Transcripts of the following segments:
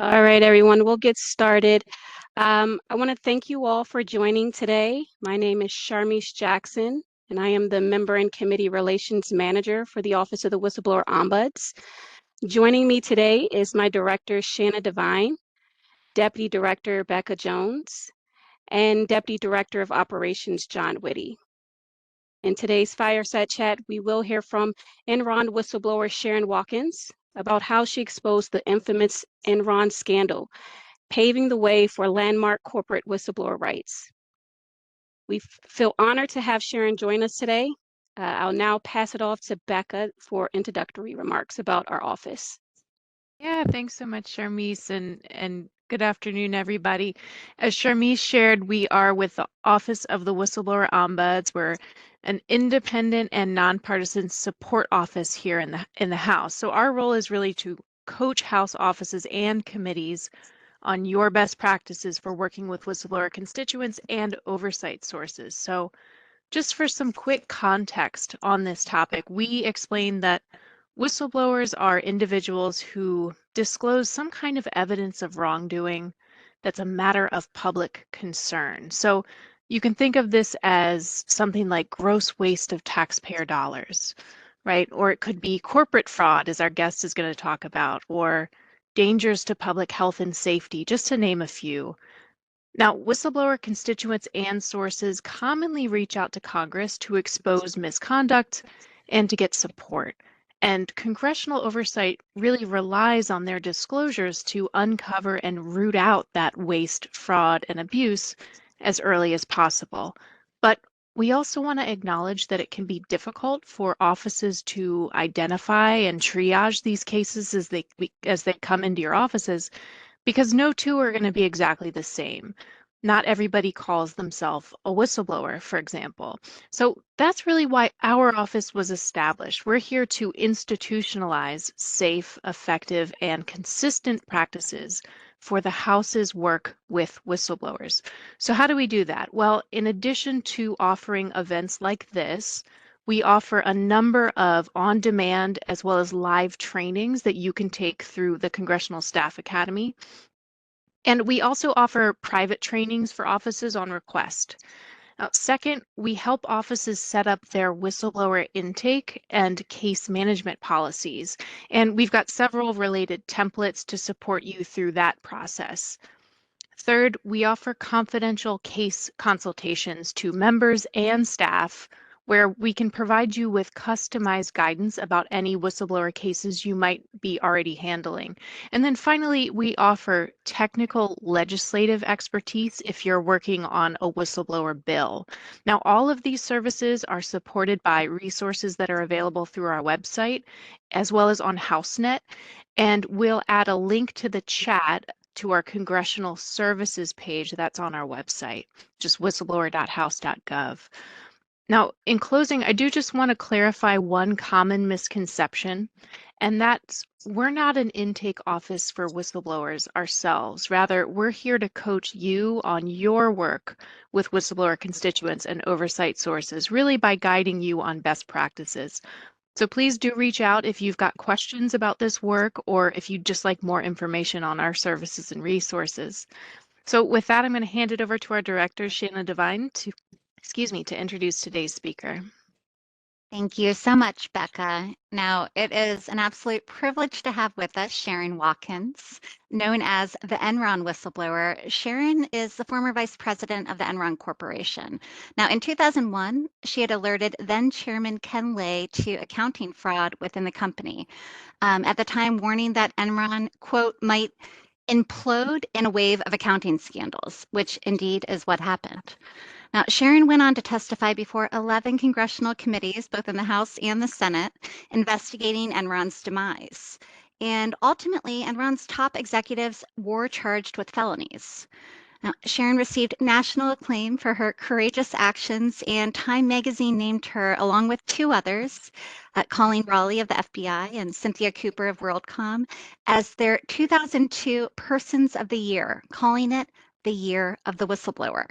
All right, everyone, we'll get started. I want to thank you all for joining today. My name is Sharmise Jackson, and I am the Member and Committee Relations Manager for the Office of the Whistleblower Ombuds. Joining me today is my Director, Shanna Devine, Deputy Director, Becca Jones, and Deputy Director of Operations, John Whitty. In today's Fireside Chat, we will hear from Enron whistleblower Sherron Watkins about how she exposed the infamous Enron scandal, paving the way for landmark corporate whistleblower rights. We feel honored to have Sherron join us today. I'll now pass it off to Becca for introductory remarks about our office. Yeah, thanks so much, Sharmise, and good afternoon, everybody. As Sharmise shared, we are with the Office of the Whistleblower Ombuds. We're an independent and nonpartisan support office here in the House. So our role is really to coach House offices and committees on your best practices for working with whistleblower constituents and oversight sources. So just for some quick context on this topic, we explain that whistleblowers are individuals who disclose some kind of evidence of wrongdoing that's a matter of public concern. So you can think of this as something like gross waste of taxpayer dollars, right? Or it could be corporate fraud, as our guest is going to talk about, or dangers to public health and safety, just to name a few. Now, whistleblower constituents and sources commonly reach out to Congress to expose misconduct and to get support. And congressional oversight really relies on their disclosures to uncover and root out that waste, fraud, and abuse as early as possible. But we also want to acknowledge that it can be difficult for offices to identify and triage these cases as they come into your offices, because no two are going to be exactly the same. Not everybody calls themselves a whistleblower, for example. So that's really why our office was established. We're here to institutionalize safe, effective, and consistent practices for the House's work with whistleblowers. So how do we do that? Well, in addition to offering events like this, we offer a number of on-demand as well as live trainings that you can take through the Congressional Staff Academy. And we also offer private trainings for offices on request. Second, we help offices set up their whistleblower intake and case management policies. And we've got several related templates to support you through that process. Third, we offer confidential case consultations to members and staff where we can provide you with customized guidance about any whistleblower cases you might be already handling. And then finally, we offer technical legislative expertise if you're working on a whistleblower bill. Now, all of these services are supported by resources that are available through our website, as well as on HouseNet. And we'll add a link to the chat to our Congressional Services page that's on our website, just whistleblower.house.gov. Now, in closing, I do just want to clarify one common misconception, and that's we're not an intake office for whistleblowers ourselves. Rather, we're here to coach you on your work with whistleblower constituents and oversight sources, really by guiding you on best practices. So please do reach out if you've got questions about this work or if you'd just like more information on our services and resources. So with that, I'm going to hand it over to our director, Shanna Devine, to introduce today's speaker. Thank you so much, Becca. Now, it is an absolute privilege to have with us Sherron Watkins, known as the Enron whistleblower. Sherron is the former vice president of the Enron Corporation. Now, in 2001, she had alerted then Chairman Ken Lay to accounting fraud within the company, at the time warning that Enron, quote, might implode in a wave of accounting scandals, which indeed is what happened. Now, Sherron went on to testify before 11 congressional committees, both in the House and the Senate, investigating Enron's demise. And ultimately, Enron's top executives were charged with felonies. Now, Sherron received national acclaim for her courageous actions, and Time magazine named her, along with two others, Colleen Raleigh of the FBI and Cynthia Cooper of WorldCom, as their 2002 Persons of the Year, calling it the year of the whistleblower.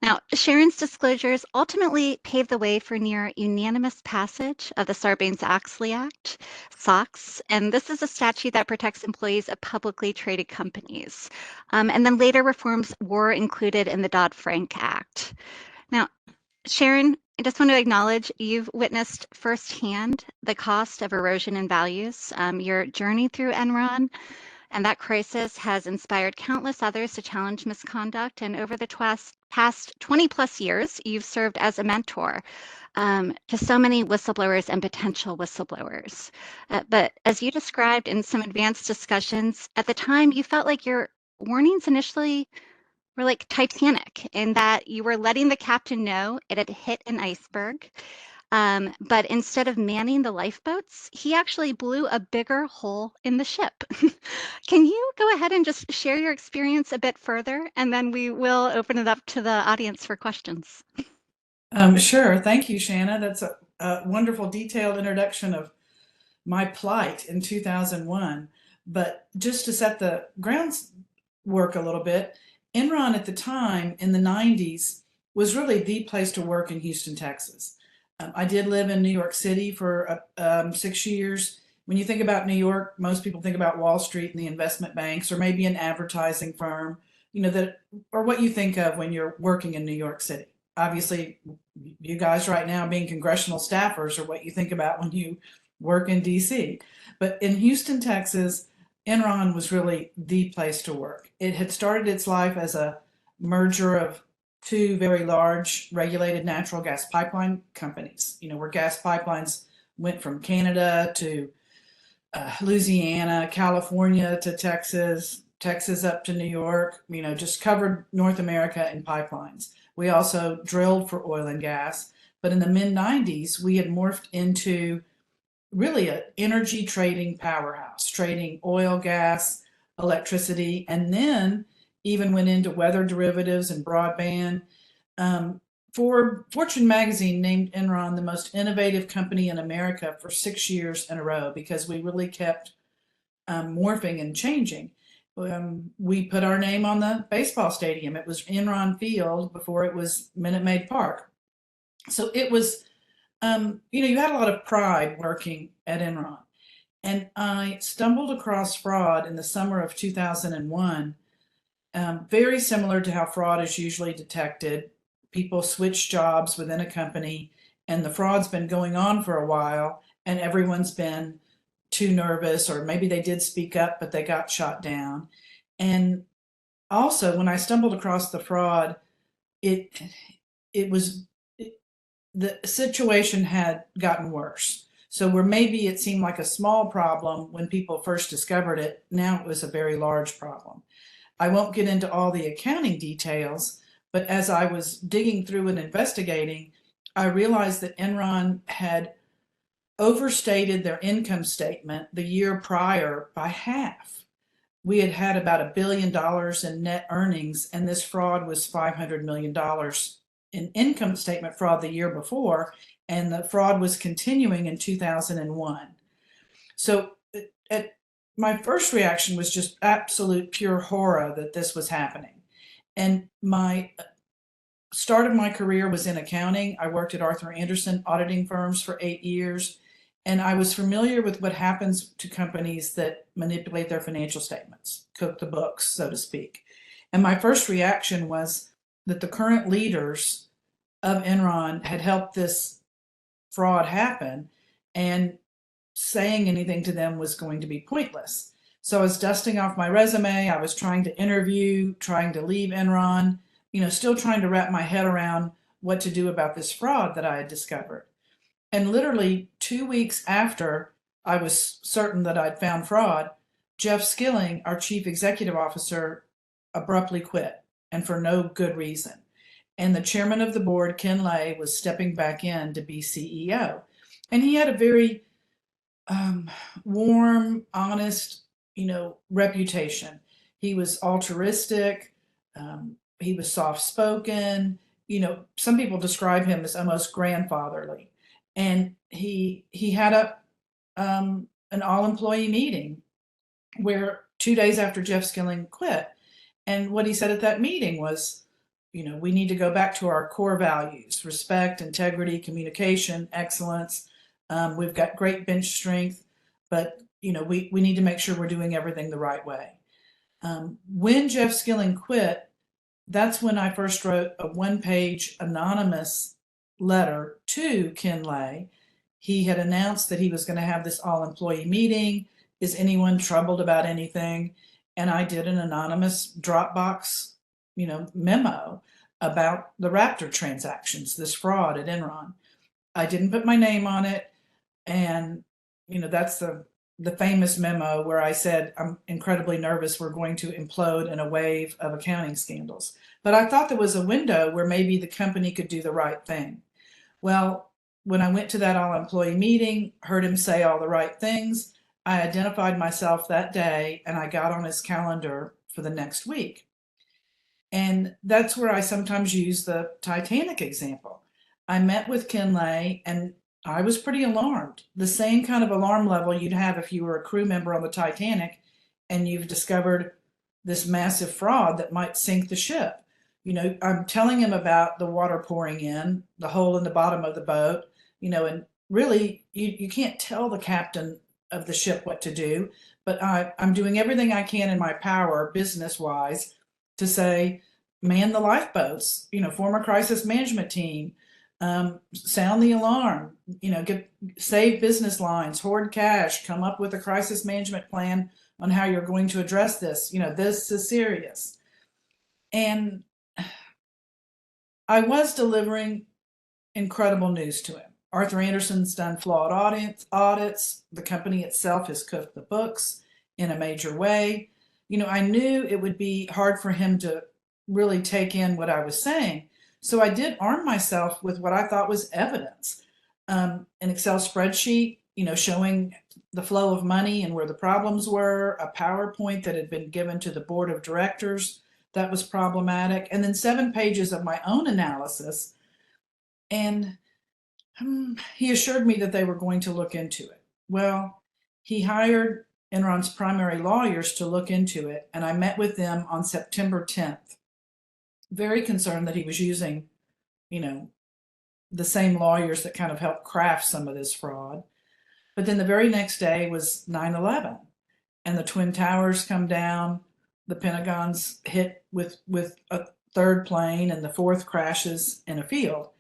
Now, Sherron's disclosures ultimately paved the way for near unanimous passage of the Sarbanes-Oxley Act, SOX, and this is a statute that protects employees of publicly traded companies. And then later reforms were included in the Dodd-Frank Act. Now, Sherron, I just want to acknowledge you've witnessed firsthand the cost of erosion in values. Your journey through Enron and that crisis has inspired countless others to challenge misconduct. And over the past 20 plus years, you've served as a mentor to so many whistleblowers and potential whistleblowers. But as you described in some advanced discussions, at the time you felt like your warnings initially were like Titanic in that you were letting the captain know it had hit an iceberg. But instead of manning the lifeboats, he actually blew a bigger hole in the ship. Can you go ahead and just share your experience a bit further, and then we will open it up to the audience for questions. Sure. Thank you, Shanna. That's a wonderful detailed introduction of my plight in 2001. But just to set the groundwork a little bit, Enron at the time in the 90s was really the place to work in Houston, Texas. I did live in New York City for 6 years. When you think about New York, most people think about Wall Street and the investment banks, or maybe an advertising firm, or what you think of when you're working in New York City. Obviously, you guys right now being congressional staffers are what you think about when you work in DC. But in Houston, Texas, Enron was really the place to work. It had started its life as a merger of two very large regulated natural gas pipeline companies, where gas pipelines went from Canada to Louisiana, California to Texas, Texas up to New York, just covered North America in pipelines. We also drilled for oil and gas, but in the mid-90s, we had morphed into really an energy trading powerhouse, trading oil, gas, electricity, and then even went into weather derivatives and broadband. Fortune magazine named Enron the most innovative company in America for 6 years in a row because we really kept morphing and changing. We put our name on the baseball stadium. It was Enron Field before it was Minute Maid Park. So it was, you had a lot of pride working at Enron. And I stumbled across fraud in the summer of 2001, very similar to how fraud is usually detected. People switch jobs within a company, and the fraud's been going on for a while, and everyone's been too nervous, or maybe they did speak up, but they got shot down. And also, when I stumbled across the fraud, the situation had gotten worse. So where maybe it seemed like a small problem when people first discovered it, now it was a very large problem. I won't get into all the accounting details, but as I was digging through and investigating, I realized that Enron had overstated their income statement the year prior by half. We had had about $1 billion in net earnings, and this fraud was $500 million in income statement fraud the year before, and the fraud was continuing in 2001. So my first reaction was just absolute pure horror that this was happening. And my start of my career was in accounting. I worked at Arthur Andersen auditing firms for 8 years, and I was familiar with what happens to companies that manipulate their financial statements, cook the books, so to speak. And my first reaction was that the current leaders of Enron had helped this fraud happen, and saying anything to them was going to be pointless. So I was dusting off my resume. I was trying to interview, trying to leave Enron, still trying to wrap my head around what to do about this fraud that I had discovered. And literally 2 weeks after I was certain that I'd found fraud, Jeff Skilling, our chief executive officer, abruptly quit, and for no good reason. And the chairman of the board, Ken Lay, was stepping back in to be CEO. And he had a very warm, honest, reputation. He was altruistic. He was soft-spoken. Some people describe him as almost grandfatherly. And he had an all-employee meeting where 2 days after Jeff Skilling quit, And what he said at that meeting was, we need to go back to our core values: respect, integrity, communication, excellence. We've got great bench strength, but we need to make sure we're doing everything the right way. When Jeff Skilling quit, that's when I first wrote a one-page anonymous letter to Ken Lay. He had announced that he was going to have this all-employee meeting. Is anyone troubled about anything? And I did an anonymous Dropbox, memo about the Raptor transactions, this fraud at Enron. I didn't put my name on it, and that's the famous memo where I said, I'm incredibly nervous we're going to implode in a wave of accounting scandals. But I thought there was a window where maybe the company could do the right thing. Well, when I went to that all-employee meeting, heard him say all the right things, I identified myself that day and I got on his calendar for the next week. And that's where I sometimes use the Titanic example. I met with Ken Lay and I was pretty alarmed. The same kind of alarm level you'd have if you were a crew member on the Titanic and you've discovered this massive fraud that might sink the ship. I'm telling him about the water pouring in, the hole in the bottom of the boat, and really you can't tell the captain of the ship what to do, but I'm doing everything I can in my power, business-wise, to say, man the lifeboats, form a crisis management team, sound the alarm, save business lines, hoard cash, come up with a crisis management plan on how you're going to address this. This is serious. And I was delivering incredible news to him. Arthur Andersen's done flawed audits. The company itself has cooked the books in a major way. I knew it would be hard for him to really take in what I was saying. So I did arm myself with what I thought was evidence. An Excel spreadsheet, showing the flow of money and where the problems were, a PowerPoint that had been given to the board of directors that was problematic, and then 7 pages of my own analysis. And he assured me that they were going to look into it. Well, he hired Enron's primary lawyers to look into it, and I met with them on September 10th. Very concerned that he was using, the same lawyers that kind of helped craft some of this fraud. But then the very next day was 9/11, and the Twin Towers come down, the Pentagon's hit with a third plane, and the fourth crashes in a field.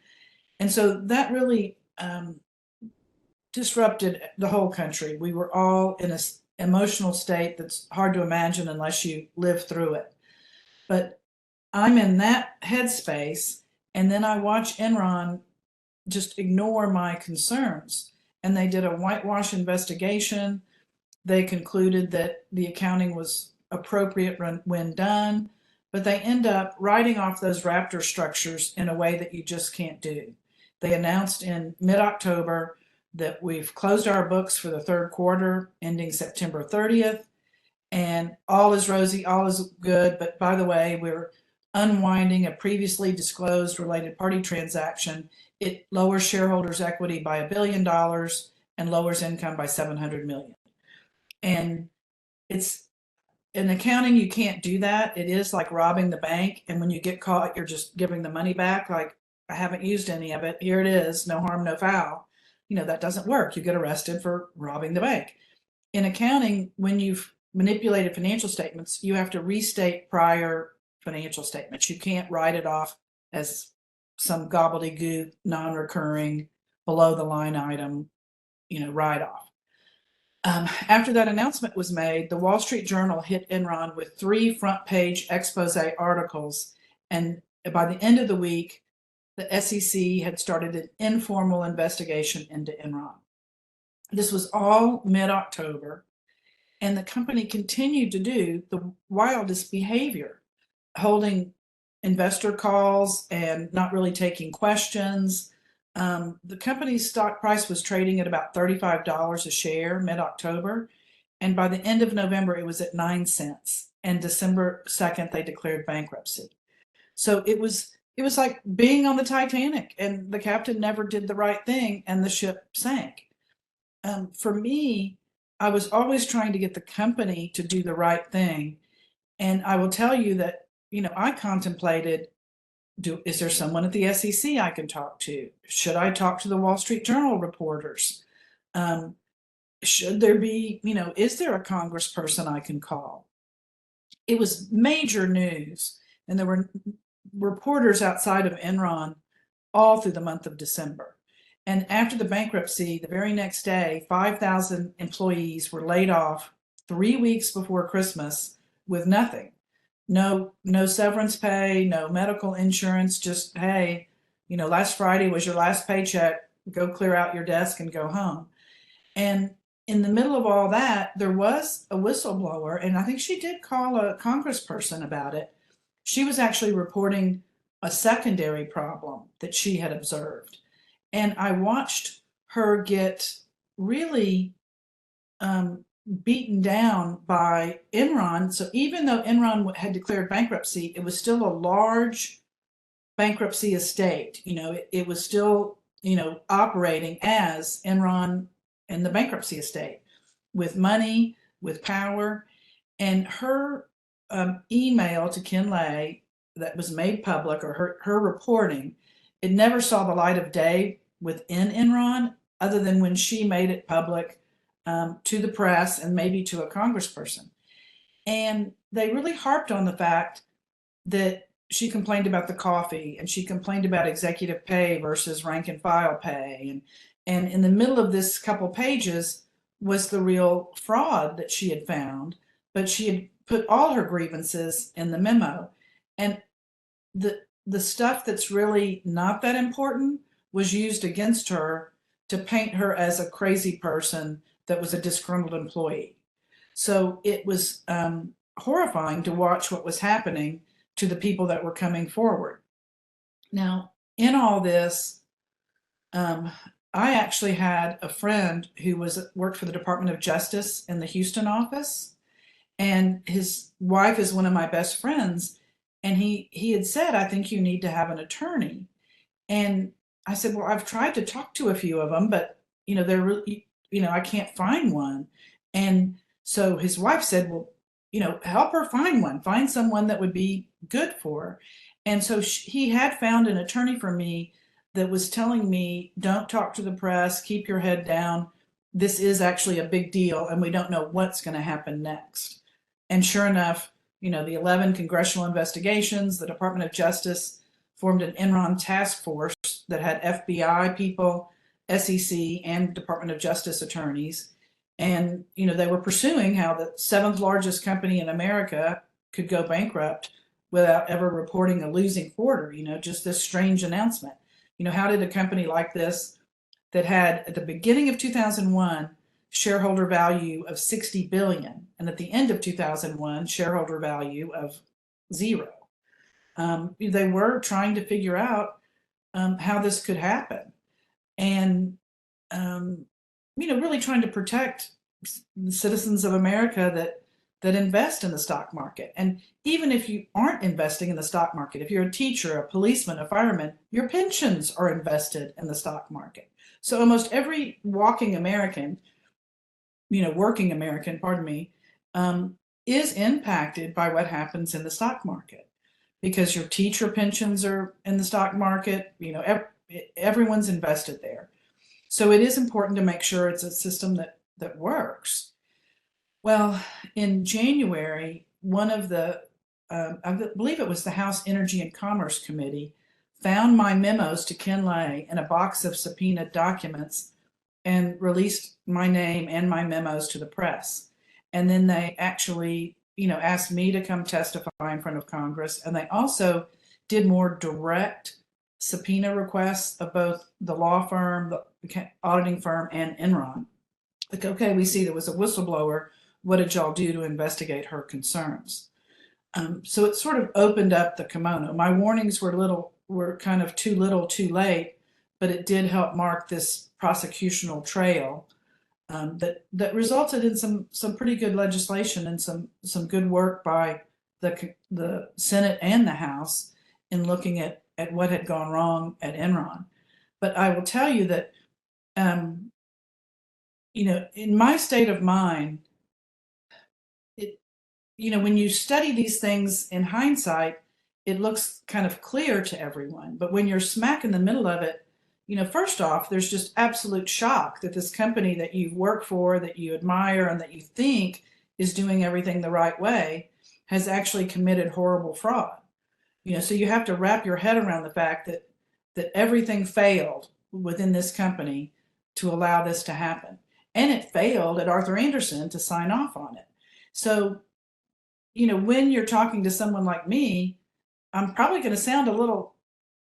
And so that really disrupted the whole country. We were all in an emotional state that's hard to imagine unless you live through it. But I'm in that headspace, and then I watch Enron just ignore my concerns. And they did a whitewash investigation. They concluded that the accounting was appropriate when done, but they end up writing off those Raptor structures in a way that you just can't do. They announced in mid-October that we've closed our books for the third quarter ending September 30th, and all is rosy, all is good. But by the way, we're unwinding a previously disclosed related party transaction. It lowers shareholders' equity by $1 billion and lowers income by $700 million. And it's in accounting, you can't do that. It is like robbing the bank. And when you get caught, you're just giving the money back. Like, I haven't used any of it. Here it is. No harm, no foul. That doesn't work. You get arrested for robbing the bank. In accounting, when you've manipulated financial statements, you have to restate prior financial statements. You can't write it off as some gobbledygook, non-recurring, below the line item, write-off. After that announcement was made, the Wall Street Journal hit Enron with 3 front-page expose articles, and by the end of the week, the SEC had started an informal investigation into Enron. This was all mid-October, and the company continued to do the wildest behavior, holding investor calls and not really taking questions. The company's stock price was trading at about $35 a share mid-October, and by the end of November it was at 9 cents, and December 2nd they declared bankruptcy. So it was like being on the Titanic, and the captain never did the right thing and the ship sank. For me, I was always trying to get the company to do the right thing, And I will tell you that, I contemplated, is there someone at the SEC I can talk to? Should I talk to the Wall Street Journal reporters? Should there be, is there a congressperson I can call? It was major news, and there were reporters outside of Enron all through the month of December. And after the bankruptcy, the very next day, 5,000 employees were laid off 3 weeks before Christmas with nothing. No severance pay, no medical insurance, just, hey, last Friday was your last paycheck, go clear out your desk and go home. And in the middle of all that, there was a whistleblower, and I think she did call a congressperson about it. She was actually reporting a secondary problem that she had observed. And I watched her get really beaten down by Enron. So even though Enron had declared bankruptcy, it was still a large bankruptcy estate. It was still, operating as Enron and the bankruptcy estate with money, with power. And her email to Ken Lay that was made public, or her reporting, it never saw the light of day within Enron, other than when she made it public to the press and maybe to a congressperson. And they really harped on the fact that she complained about the coffee, and she complained about executive pay versus rank and file pay. And in the middle of this couple pages was the real fraud that she had found, but she had put all her grievances in the memo. And the stuff that's really not that important was used against her to paint her as a crazy person that was a disgruntled employee. So it was horrifying to watch what was happening to the people that were coming forward. Now, in all this, I actually had a friend who worked for the Department of Justice in the Houston office, and his wife is one of my best friends. And he had said, I think you need to have an attorney. And I said, well, I've tried to talk to a few of them, but they're really, I can't find one. And so his wife said, well, help her find one, find someone that would be good for her. And so he had found an attorney for me that was telling me, don't talk to the press, keep your head down. This is actually a big deal, and we don't know what's going to happen next. And sure enough, the 11 congressional investigations, the Department of Justice formed an Enron task force that had FBI people, SEC, and Department of Justice attorneys. And, they were pursuing how the 7th largest company in America could go bankrupt without ever reporting a losing quarter, just this strange announcement. How did a company like this that had at the beginning of 2001 shareholder value of 60 billion, and at the end of 2001 shareholder value of 0? They were trying to figure out how this could happen, and really trying to protect the citizens of America that invest in the stock market. And even if you aren't investing in the stock market, if you're a teacher, a policeman, a fireman, your pensions are invested in the stock market. So almost every working American, pardon me, is impacted by what happens in the stock market, because your teacher pensions are in the stock market. Everyone's invested there. So it is important to make sure it's a system that works. Well, in January, one of the, I believe it was the House Energy and Commerce Committee, found my memos to Ken Lay in a box of subpoenaed documents and released my name and my memos to the press. And then they actually, asked me to come testify in front of Congress. And they also did more direct subpoena requests of both the law firm, the auditing firm, and Enron. Like, okay, we see there was a whistleblower. What did y'all do to investigate her concerns? So it sort of opened up the kimono. My warnings were kind of too little, too late, but it did help mark this prosecutional trail that resulted in some pretty good legislation and some good work by the Senate and the House in looking at what had gone wrong at Enron. But I will tell you that, in my state of mind, when you study these things in hindsight, it looks kind of clear to everyone. But when you're smack in the middle of it, first off, there's just absolute shock that this company that you work for, that you admire, and that you think is doing everything the right way has actually committed horrible fraud. So you have to wrap your head around the fact that everything failed within this company to allow this to happen. And it failed at Arthur Andersen to sign off on it. So, when you're talking to someone like me, I'm probably going to sound a little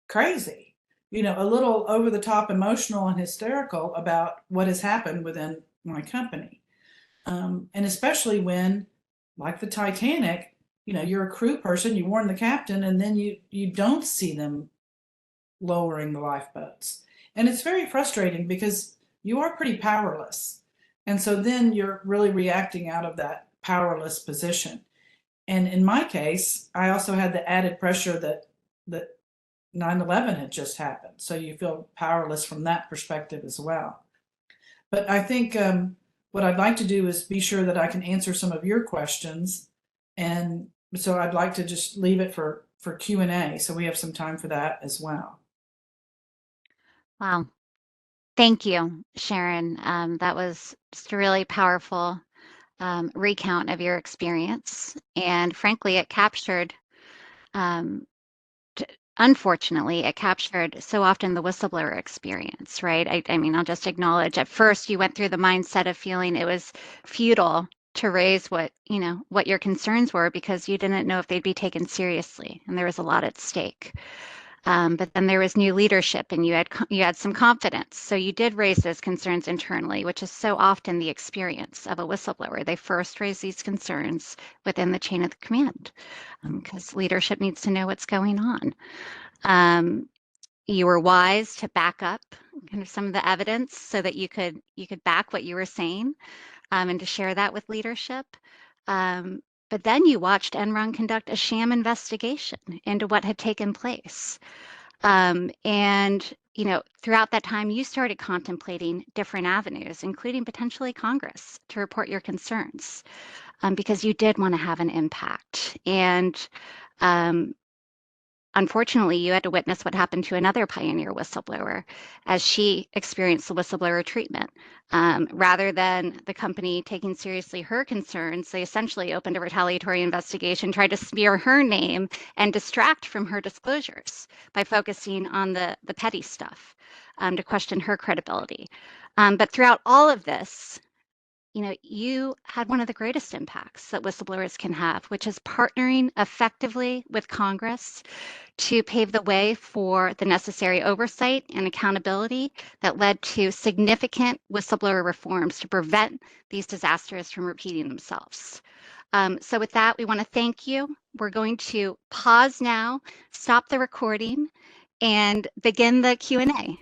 crazy, a little over the top emotional and hysterical about what has happened within my company. And especially when, like the Titanic, you're a crew person, you warn the captain, and then you don't see them lowering the lifeboats. And it's very frustrating because you are pretty powerless. And so then you're really reacting out of that powerless position. And in my case, I also had the added pressure that 9/11 had just happened. So you feel powerless from that perspective as well. But I think what I'd like to do is be sure that I can answer some of your questions. And so I'd like to just leave it for Q&A. So we have some time for that as well. Wow. Thank you, Sherron. That was just a really powerful recount of your experience. And frankly, it captured, unfortunately, it captured so often the whistleblower experience, right? I mean, I'll just acknowledge at first you went through the mindset of feeling it was futile to raise what your concerns were because you didn't know if they'd be taken seriously. And there was a lot at stake. But then there was new leadership and you had some confidence. So you did raise those concerns internally, which is so often the experience of a whistleblower. They first raise these concerns within the chain of command because leadership needs to know what's going on. You were wise to back up kind of some of the evidence so that you could back what you were saying and to share that with leadership. But then you watched Enron conduct a sham investigation into what had taken place. And, throughout that time, you started contemplating different avenues, including potentially Congress, to report your concerns because you did want to have an impact. And unfortunately, you had to witness what happened to another pioneer whistleblower as she experienced the whistleblower treatment. Rather than the company taking seriously her concerns, they essentially opened a retaliatory investigation, tried to smear her name and distract from her disclosures by focusing on the petty stuff to question her credibility. But throughout all of this, you had one of the greatest impacts that whistleblowers can have, which is partnering effectively with Congress to pave the way for the necessary oversight and accountability that led to significant whistleblower reforms to prevent these disasters from repeating themselves. So with that, we want to thank you. We're going to pause now, stop the recording, and begin the Q&A.